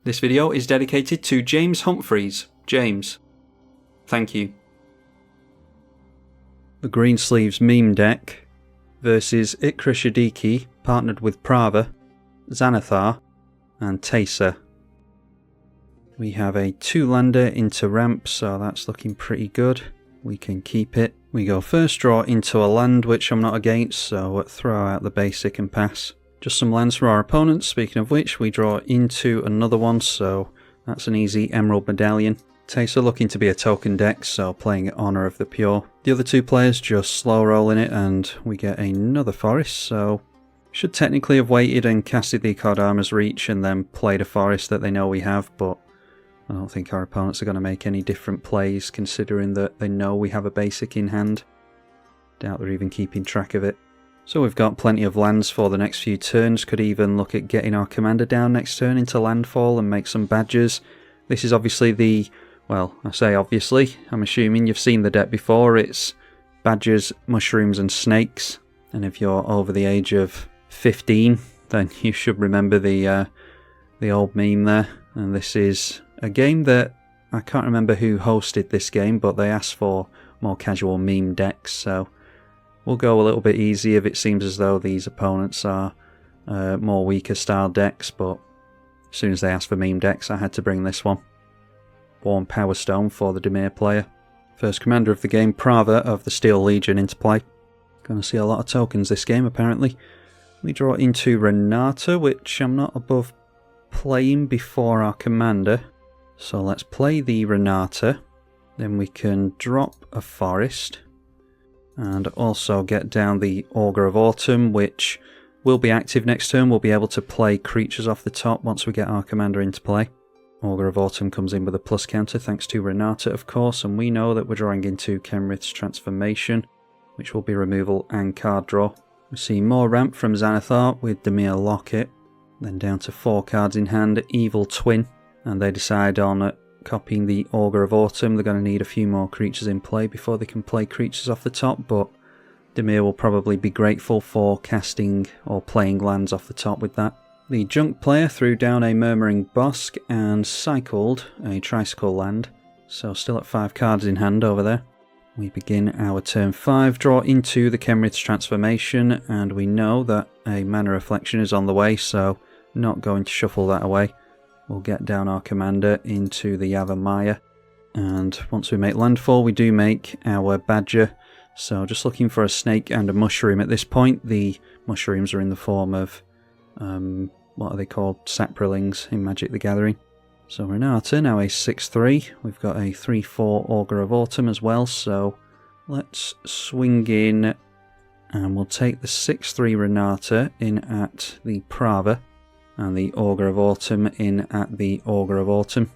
This video is dedicated to James Humphreys. James, thank you. The Greensleeves meme deck versus Ikra Shidiqi, partnered with Prava, Xanathar, and Teysa. We have a 2-lander into ramp, so that's looking pretty good. We can keep it. We go first draw into a land, which I'm not against, so throw out the basic and pass. Just some lands for our opponents. Speaking of which, we draw into another one, so that's an easy Emerald Medallion. Teysa looking to be a token deck, so playing Honour of the Pure. The other two players just slow rolling it, and we get another forest, so should technically have waited and casted the Kodama's Reach and then played a forest that they know we have, but I don't think our opponents are going to make any different plays considering that they know we have a basic in hand. Doubt they're even keeping track of it. So we've got plenty of lands for the next few turns. Could even look at getting our commander down next turn into landfall and make some badgers. This is obviously the, well, I say obviously, I'm assuming you've seen the deck before. It's badgers, mushrooms and snakes. And if you're over the age of 15, then you should remember the old meme there. And this is a game that I can't remember who hosted this game, but they asked for more casual meme decks, so we'll go a little bit easy if it seems as though these opponents are more weaker style decks, but as soon as they asked for meme decks I had to bring this one. Warm Power Stone for the Dimir player. First commander of the game, Prava of the Steel Legion, into play. Gonna see a lot of tokens this game apparently. We draw into Renata, which I'm not above playing before our commander. So let's play the Renata, then we can drop a forest and also get down the Augur of Autumn, which will be active next turn. We'll be able to play creatures off the top once we get our commander into play. Augur of Autumn comes in with a plus counter thanks to Renata of course, and we know that we're drawing into Kenrith's Transformation, which will be removal and card draw. We see more ramp from Xanathar with Dimir Locket, then down to 4 cards in hand, Evil Twin. And they decide on copying the Augur of Autumn. They're going to need a few more creatures in play before they can play creatures off the top, but Dimir will probably be grateful for casting or playing lands off the top with that. The Junk player threw down a Murmuring Bosk and cycled a Tricycle land, so still at 5 cards in hand over there. We begin our turn 5, draw into the Kenrith's Transformation, and we know that a Mana Reflection is on the way, so not going to shuffle that away. We'll get down our commander into the Yavimaya, and once we make landfall we do make our badger, so just looking for a snake and a mushroom at this point. The mushrooms are in the form of, what are they called, saprolings in Magic the Gathering. So Renata, now a 6-3, we've got a 3-4 Augur of Autumn as well, so let's swing in and we'll take the 6-3 Renata in at the Prava, and the Augur of Autumn in at the Augur of Autumn.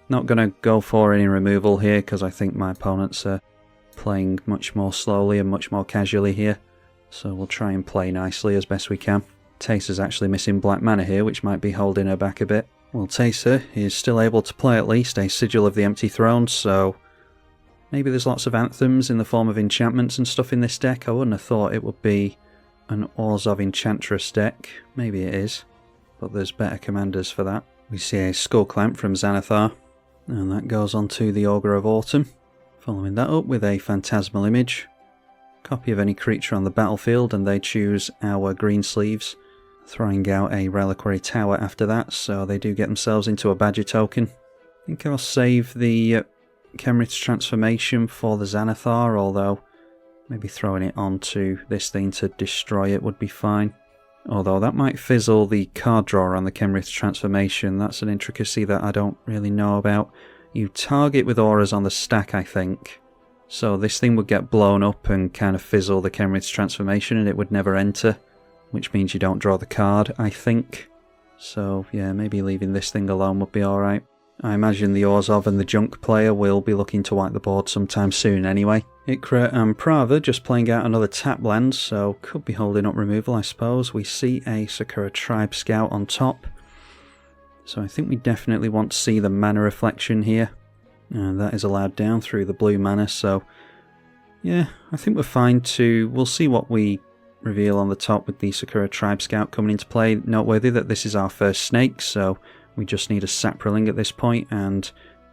Not going to go for any removal here because I think my opponents are playing much more slowly and much more casually here. So we'll try and play nicely as best we can. Teysa's actually missing black mana here, which might be holding her back a bit. Well, Teysa is still able to play at least a Sigil of the Empty Throne, so maybe there's lots of anthems in the form of enchantments and stuff in this deck. I wouldn't have thought it would be an Orzhov Enchantress deck. Maybe it is, but there's better commanders for that. We see a Skull Clamp from Xanathar, and that goes on to the Augur of Autumn. Following that up with a Phantasmal Image, copy of any creature on the battlefield, and they choose our Greensleeves, throwing out a Reliquary Tower after that, so they do get themselves into a Badger token. I think I'll save the Kenrith's Transformation for the Xanathar, although maybe throwing it onto this thing to destroy it would be fine. Although that might fizzle the card draw on the Kenrith's Transformation. That's an intricacy that I don't really know about. You target with auras on the stack, I think. So this thing would get blown up and kind of fizzle the Kenrith's Transformation and it would never enter, which means you don't draw the card, I think. So yeah, maybe leaving this thing alone would be alright. I imagine the Orzhov and the Junk player will be looking to wipe the board sometime soon anyway. Ikra and Prava just playing out another tap land, so could be holding up removal I suppose. We see a Sakura Tribe Scout on top, so I think we definitely want to see the Mana Reflection here, and that is allowed down through the blue mana, so yeah, I think we're fine to... We'll see what we reveal on the top with the Sakura Tribe Scout coming into play. Noteworthy that this is our first snake, so We just need a Saproling at this point, and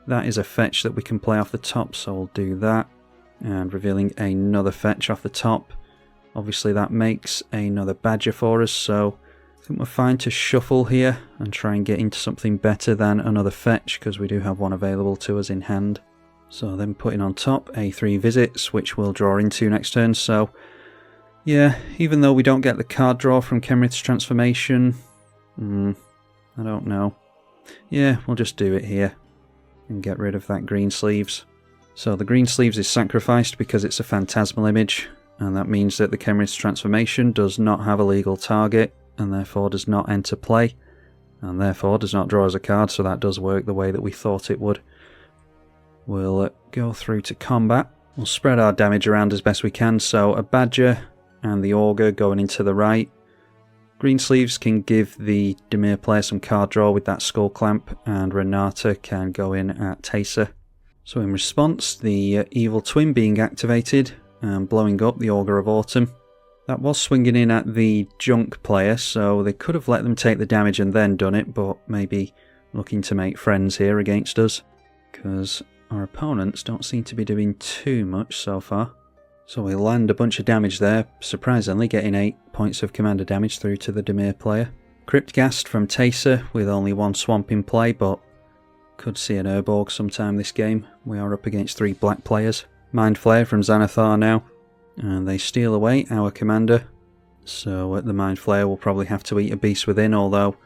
that is a fetch that we can play off the top, so we'll do that. And revealing another fetch off the top. Obviously that makes another Badger for us, so I think we're fine to shuffle here and try and get into something better than another fetch, because we do have one available to us in hand. So then putting on top a 3 visits, which we'll draw into next turn. So yeah, even though we don't get the card draw from Kenrith's transformation, I don't know. Yeah, we'll just do it here and get rid of that Greensleeves. So the Greensleeves is sacrificed because it's a phantasmal image, and that means that the Kenrith's transformation does not have a legal target, and therefore does not enter play, and therefore does not draw as a card, so that does work the way that we thought it would. We'll go through to combat. We'll spread our damage around as best we can, so a Badger and the Augur going into the right. Greensleeves can give the Dimir player some card draw with that Skull Clamp, and Renata can go in at Teysa. So in response, the Evil Twin being activated and blowing up the Augur of Autumn. That was swinging in at the Junk player, so they could have let them take the damage and then done it, but maybe looking to make friends here against us, because our opponents don't seem to be doing too much so far. So we land a bunch of damage there, surprisingly getting 8 points of commander damage through to the Dimir player. Cryptghast from Teysa with only 1 swamp in play, but could see an Urborg sometime this game. We are up against 3 black players. Mind Flayer from Xanathar now, and they steal away our commander. So the Mind Flayer will probably have to eat a Beast Within, although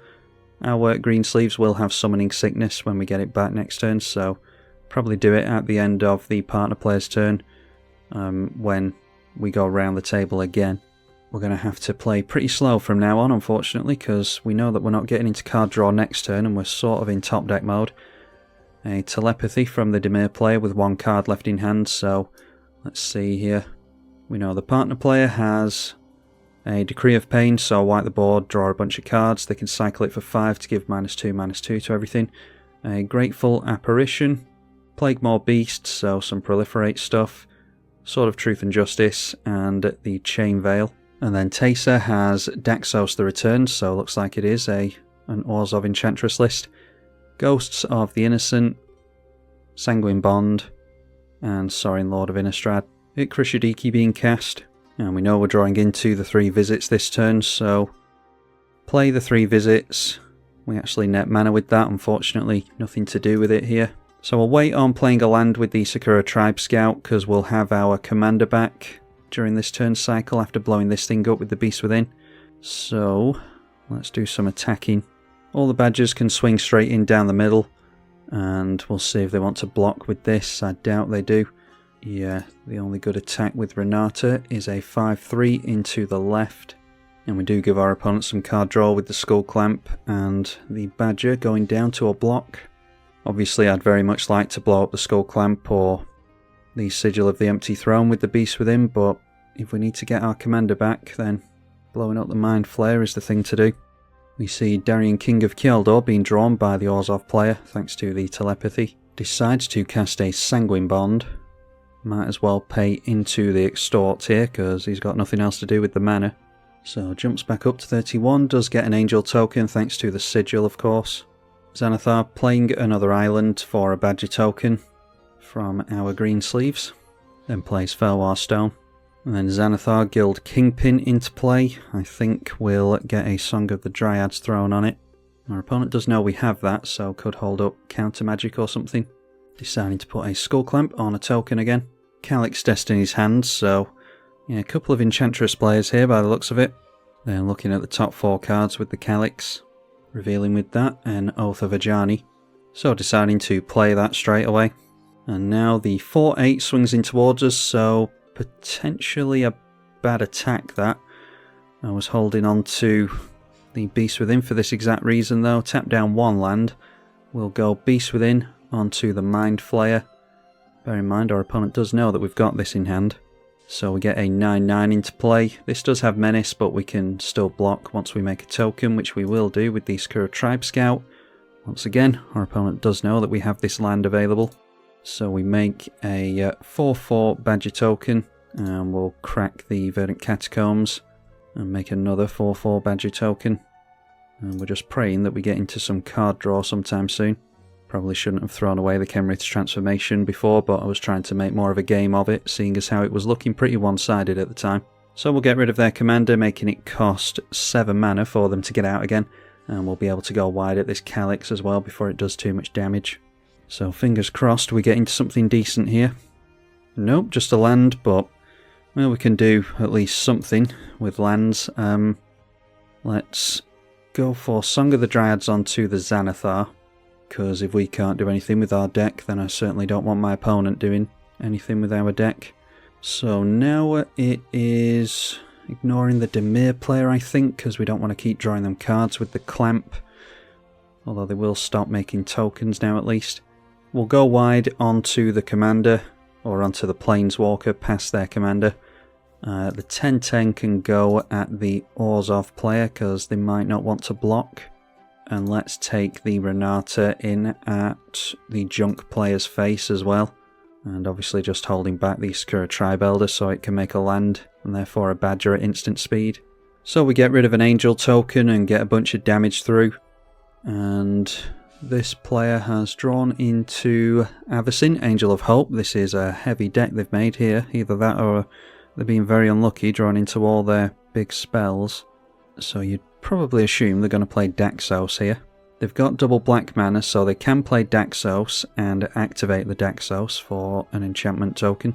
our Greensleeves will have Summoning Sickness when we get it back next turn, so probably do it at the end of the partner player's turn. When we go around the table again. We're going to have to play pretty slow from now on, unfortunately, because we know that we're not getting into card draw next turn and we're sort of in top deck mode. A Telepathy from the Dimir player with 1 card left in hand, so let's see here. We know the partner player has a Decree of Pain, so wipe the board, draw a bunch of cards. They can cycle it for 5 to give -2/-2 to everything. A Grateful Apparition, Plaguemore Beast, so some proliferate stuff. Sword of Truth and Justice, and the Chain Veil. And then Teysa has Daxos the Returned, so looks like it is an Orzhov Enchantress list. Ghosts of the Innocent, Sanguine Bond, and Sorin Lord of Innistrad. Ikra Shidiqi being cast, and we know we're drawing into the 3 visits this turn, so play the 3 visits. We actually net mana with that, unfortunately, nothing to do with it here. So we'll wait on playing a land with the Sakura Tribe Scout, because we'll have our commander back during this turn cycle after blowing this thing up with the Beast Within. So let's do some attacking. All the Badgers can swing straight in down the middle, and we'll see if they want to block with this. I doubt they do. Yeah, the only good attack with Renata is a 5/3 into the left. And we do give our opponent some card draw with the Skull Clamp and the Badger going down to a block. Obviously, I'd very much like to blow up the Skull Clamp or the Sigil of the Empty Throne with the Beast Within, but if we need to get our commander back, then blowing up the Mind Flayer is the thing to do. We see Darien King of Kjeldor being drawn by the Orzhov player, thanks to the Telepathy. Decides to cast a Sanguine Bond. Might as well pay into the Extort here, because he's got nothing else to do with the mana. So jumps back up to 31, does get an Angel token, thanks to the Sigil, of course. Xanathar playing another island for a Badger token from our Greensleeves, then plays Felwar Stone. And then Xanathar Guild Kingpin into play. I think we'll get a Song of the Dryads thrown on it. Our opponent does know we have that, so could hold up counter magic or something. Deciding to put a Skull Clamp on a token again. Calyx Destiny's Hands, so yeah, a couple of Enchantress players here by the looks of it. Then looking at the top 4 cards with the Calyx. Revealing with that an Oath of Ajani. So deciding to play that straight away. And now the 4/8 swings in towards us, so potentially a bad attack that. I was holding on to the Beast Within for this exact reason though. Tap down 1 land. We'll go Beast Within onto the Mind Flayer. Bear in mind our opponent does know that we've got this in hand. So we get a 9/9 into play. This does have Menace, but we can still block once we make a token, which we will do with the Sakura Tribe Scout. Once again, our opponent does know that we have this land available. So we make a 4/4 Badger token, and we'll crack the Verdant Catacombs and make another 4/4 Badger token. And we're just praying that we get into some card draw sometime soon. Probably shouldn't have thrown away the Kenrith's transformation before, but I was trying to make more of a game of it, seeing as how it was looking pretty one-sided at the time. So we'll get rid of their commander, making it cost 7 mana for them to get out again. And we'll be able to go wide at this Calyx as well before it does too much damage. So fingers crossed we get into something decent here. Nope, just a land, but well, we can do at least something with lands. Let's go for Song of the Dryads onto the Xanathar, because if we can't do anything with our deck, then I certainly don't want my opponent doing anything with our deck. So now it is ignoring the Dimir player, I think, because we don't want to keep drawing them cards with the Clamp. Although they will stop making tokens now at least. We'll go wide onto the commander, or onto the Planeswalker past their commander. The 10/10 can go at the Orzhov player because they might not want to block. And let's take the Renata in at the Junk player's face as well. And obviously just holding back the Sakura Tribe Elder so it can make a land, and therefore a Badger at instant speed. So we get rid of an Angel token and get a bunch of damage through. And this player has drawn into Avacyn, Angel of Hope. This is a heavy deck they've made here. Either that or they're being very unlucky, drawing into all their big spells. So you'd probably assume they're going to play Daxos here. They've got double black mana, so they can play Daxos and activate the Daxos for an enchantment token.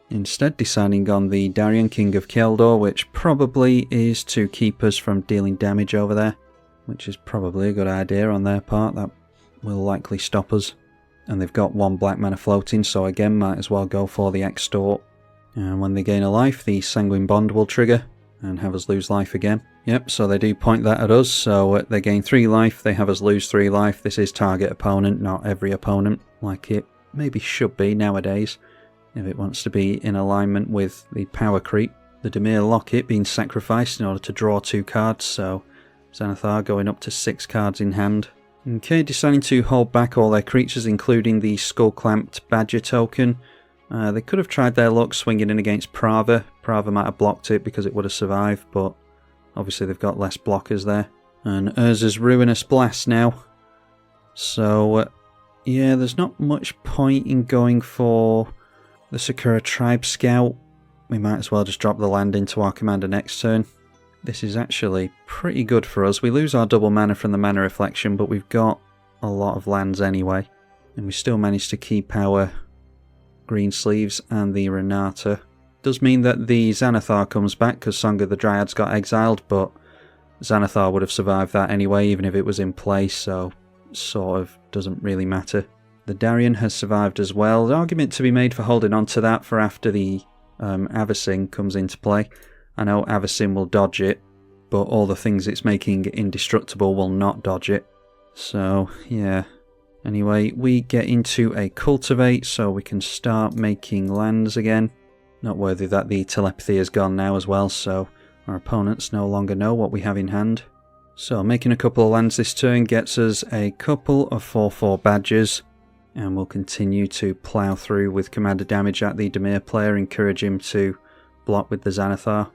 Instead deciding on the Darien, King of Keldor, which probably is to keep us from dealing damage over there. Which is probably a good idea on their part, that will likely stop us. And they've got 1 black mana floating, so again might as well go for the Extort. And when they gain a life, the Sanguine Bond will trigger and have us lose life again. Yep, so they do point that at us, so they gain 3 life, they have us lose 3 life. This is target opponent, not every opponent, like it maybe should be nowadays, if it wants to be in alignment with the power creep. The Dimir Locket being sacrificed in order to draw 2 cards, so Xanathar going up to 6 cards in hand. Okay, deciding to hold back all their creatures, including the Skull-Clamped Badger token. They could have tried their luck swinging in against Prava. Prava might have blocked it because it would have survived, but obviously they've got less blockers there. And Urza's Ruinous Blast now. So, yeah, there's not much point in going for the Sakura Tribe Scout. We might as well just drop the land into our commander next turn. This is actually pretty good for us. We lose our double mana from the Mana Reflection, but we've got a lot of lands anyway. And we still manage to keep our Greensleeves and the Renata. Does mean that the Xanathar comes back because Song of the Dryads got exiled, but Xanathar would have survived that anyway, even if it was in place, so sort of doesn't really matter. The Darien has survived as well. The argument to be made for holding on to that for after the Avacyn comes into play. I know Avacyn will dodge it, but all the things it's making indestructible will not dodge it. So, yeah. Anyway, we get into a Cultivate, so we can start making lands again. Not worthy that the Telepathy is gone now as well, so our opponents no longer know what we have in hand. So making a couple of lands this turn gets us a couple of 4/4 Badgers, and we'll continue to plough through with commander damage at the Dimir player, encourage him to block with the Xanathar,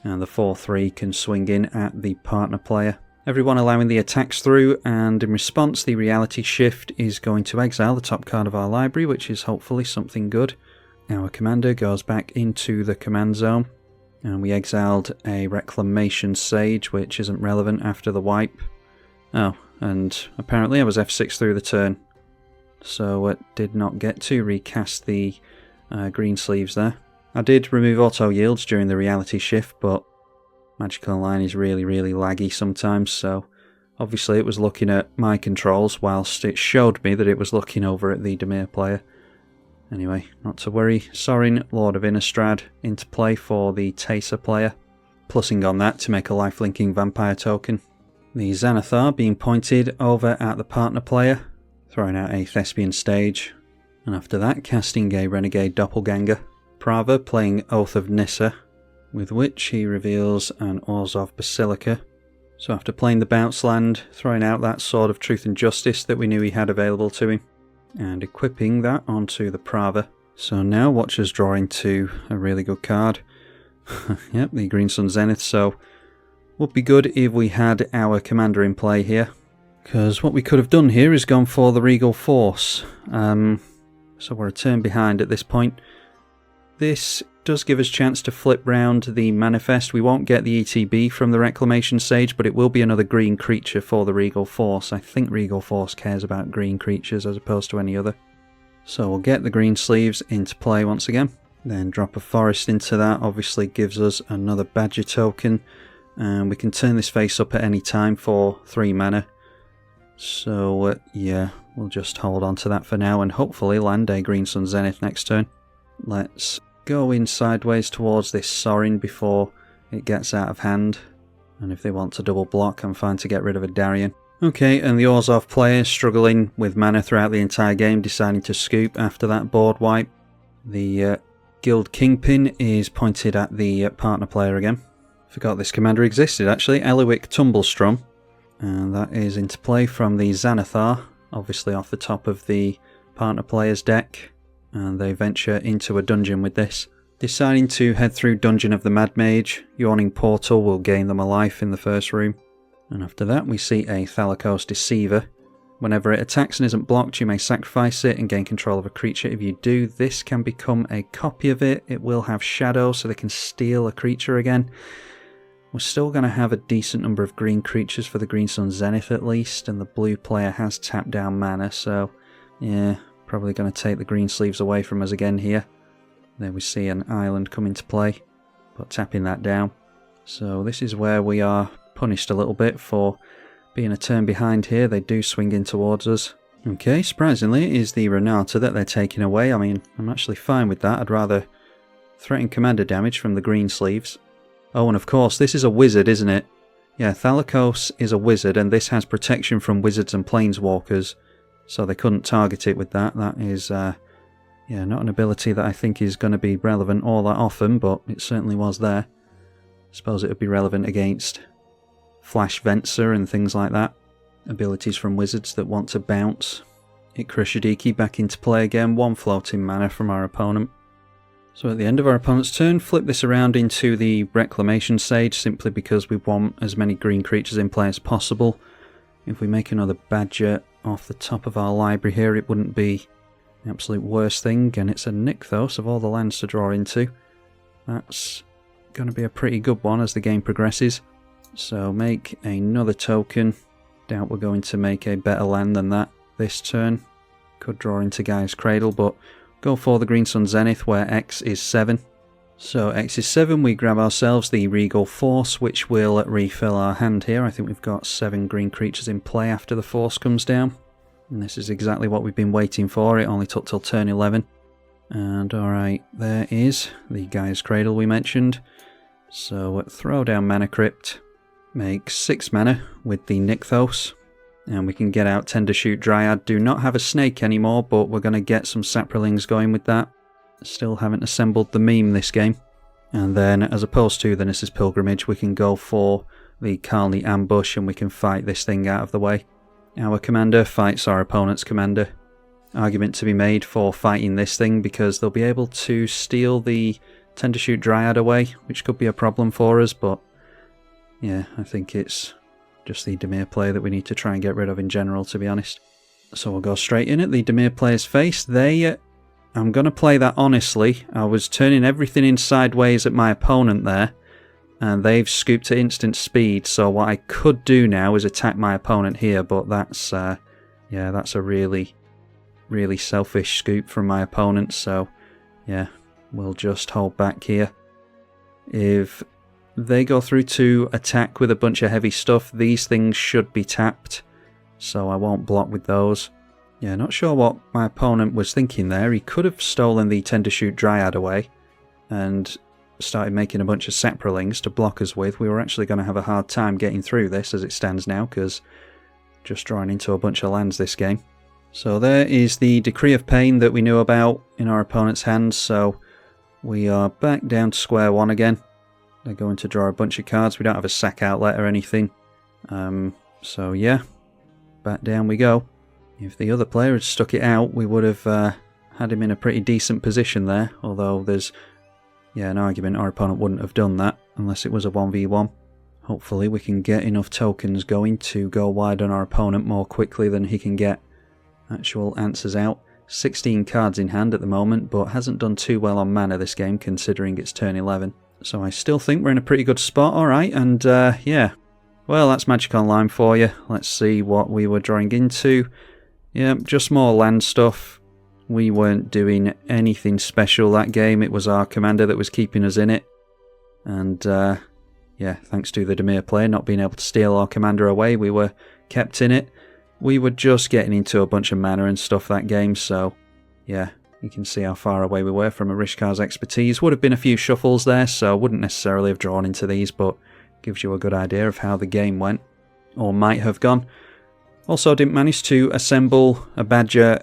and the 4/3 can swing in at the partner player. Everyone allowing the attacks through, and in response the Reality Shift is going to exile the top card of our library, which is hopefully something good. Our commander goes back into the command zone, and we exiled a Reclamation Sage, which isn't relevant after the wipe. Oh, and apparently I was F6 through the turn, so it did not get to recast the Greensleeves there. I did remove auto yields during the Reality Shift, but Magic Online is really laggy sometimes, so obviously it was looking at my controls whilst it showed me that it was looking over at the Dimir player. Anyway, not to worry. Sorin, Lord of Innistrad, into play for the Teysa player, plussing on that to make a lifelinking vampire token. The Xanathar being pointed over at the partner player, throwing out a Thespian Stage, and after that casting a Renegade Doppelganger. Prava playing Oath of Nissa, with which he reveals an Orzhov Basilica. So after playing the bounce land, throwing out that Sword of Truth and Justice that we knew he had available to him, and equipping that onto the Prava. So now watch us draw into a really good card. Yep, the Green Sun Zenith, so Would be good if we had our commander in play here, because what we could have done here is gone for the Regal Force. So we're a turn behind at this point. This does give us a chance to flip round the Manifest. We won't get the ETB from the Reclamation Sage, but it will be another green creature for the Regal Force. I think Regal Force cares about green creatures as opposed to any other. So we'll get the Greensleeves into play once again. Then drop a Forest into that. Obviously gives us another Badger token. And we can turn this face up at any time for 3 mana. So yeah, we'll just hold on to that for now and hopefully land a Green Sun Zenith next turn. Let's go in sideways towards this Sorin before it gets out of hand. And if they want to double block, I'm fine to get rid of a Darien. Okay, and the Orzhov player struggling with mana throughout the entire game, deciding to scoop after that board wipe. The Guild Kingpin is pointed at the partner player again. Forgot this commander existed actually, Elowick Tumblestrom. And that is into play from the Xanathar, obviously off the top of the partner player's deck. And they venture into a dungeon with this. Deciding to head through Dungeon of the Mad Mage, Yawning Portal will gain them a life in the first room. And after that we see a Thalicos Deceiver. Whenever it attacks and isn't blocked, you may sacrifice it and gain control of a creature. If you do, this can become a copy of it. It will have Shadow, so they can steal a creature again. We're still going to have a decent number of green creatures for the Green Sun Zenith at least, and the blue player has tapped down mana, so yeah, probably going to take the Greensleeves away from us again here. There we see an island come into play, but tapping that down. So this is where we are punished a little bit for being a turn behind here. They do swing in towards us. Okay, surprisingly it is the Renata that they're taking away. I mean, I'm actually fine with that. I'd rather threaten commander damage from the Greensleeves. Oh, and of course, this is a wizard, isn't it? Yeah, Thalicos is a wizard, and this has protection from wizards and planeswalkers, so they couldn't target it with that. That is, yeah, not an ability that I think is going to be relevant all that often, but it certainly was there. I suppose it would be relevant against Flash Venser and things like that. Abilities from wizards that want to bounce. Ikra Shidiqi back into play again, 1 floating mana from our opponent. So at the end of our opponent's turn, flip this around into the Reclamation Sage, simply because we want as many green creatures in play as possible. If we make another Badger off the top of our library here, it wouldn't be the absolute worst thing, and it's a Nykthos of all the lands to draw into. That's going to be a pretty good one as the game progresses. So make another token. Doubt we're going to make a better land than that this turn. Could draw into Gaia's Cradle, but go for the Green Sun Zenith where X is 7. So X is 7, we grab ourselves the Regal Force, which will refill our hand here. I think we've got 7 green creatures in play after the Force comes down. And this is exactly what we've been waiting for. It only took till turn 11. And alright, there is the Gaia's Cradle we mentioned. So throw down Mana Crypt. Make 6 mana with the Nykthos. And we can get out Tendershoot Dryad. Do not have a snake anymore, but we're going to get some Saprolings going with that. Still haven't assembled the meme this game. And then, as opposed to the Nissa's Pilgrimage, we can go for the Karlni Ambush and we can fight this thing out of the way. Our commander fights our opponent's commander. Argument to be made for fighting this thing, because they'll be able to steal the Tendershoot Dryad away, which could be a problem for us, but yeah, I think it's just the Dimir play that we need to try and get rid of in general, to be honest. So we'll go straight in at the Dimir player's face. I'm going to play that honestly. I was turning everything in sideways at my opponent there, and they've scooped at instant speed, so what I could do now is attack my opponent here, but that's, yeah, that's a really, really selfish scoop from my opponent, so yeah, we'll just hold back here. If they go through to attack with a bunch of heavy stuff, these things should be tapped, so I won't block with those. Yeah, not sure what my opponent was thinking there. He could have stolen the Tendershoot Dryad away and started making a bunch of Saprolings to block us with. We were actually going to have a hard time getting through this as it stands now, because just drawing into a bunch of lands this game. So there is the Decree of Pain that we knew about in our opponent's hands, so we are back down to square one again. They're going to draw a bunch of cards. We don't have a sack outlet or anything. So yeah, back down we go. If the other player had stuck it out, we would have had him in a pretty decent position there. Although there's, yeah, an argument our opponent wouldn't have done that unless it was a 1v1. Hopefully we can get enough tokens going to go wide on our opponent more quickly than he can get actual answers out. 16 cards in hand at the moment, but hasn't done too well on mana this game considering it's turn 11. So I still think we're in a pretty good spot, alright, and yeah. Well, that's Magic Online for you. Let's see what we were drawing into. Yeah, just more land stuff. We weren't doing anything special that game. It was our commander that was keeping us in it. And yeah, thanks to the Dimir player not being able to steal our commander away, we were kept in it. We were just getting into a bunch of mana and stuff that game, so yeah, you can see how far away we were from Arishkar's expertise. Would have been a few shuffles there, so wouldn't necessarily have drawn into these, but gives you a good idea of how the game went, or might have gone. Also didn't manage to assemble a badger,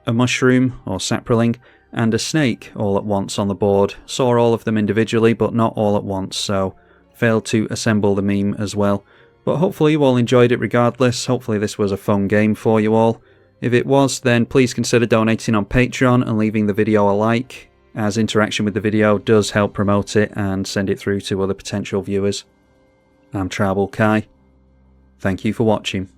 a mushroom, or saproling, and a snake all at once on the board. Saw all of them individually, but not all at once, so failed to assemble the meme as well. But hopefully you all enjoyed it regardless. Hopefully this was a fun game for you all. If it was, then please consider donating on Patreon and leaving the video a like, as interaction with the video does help promote it and send it through to other potential viewers. I'm tribalkai. Thank you for watching.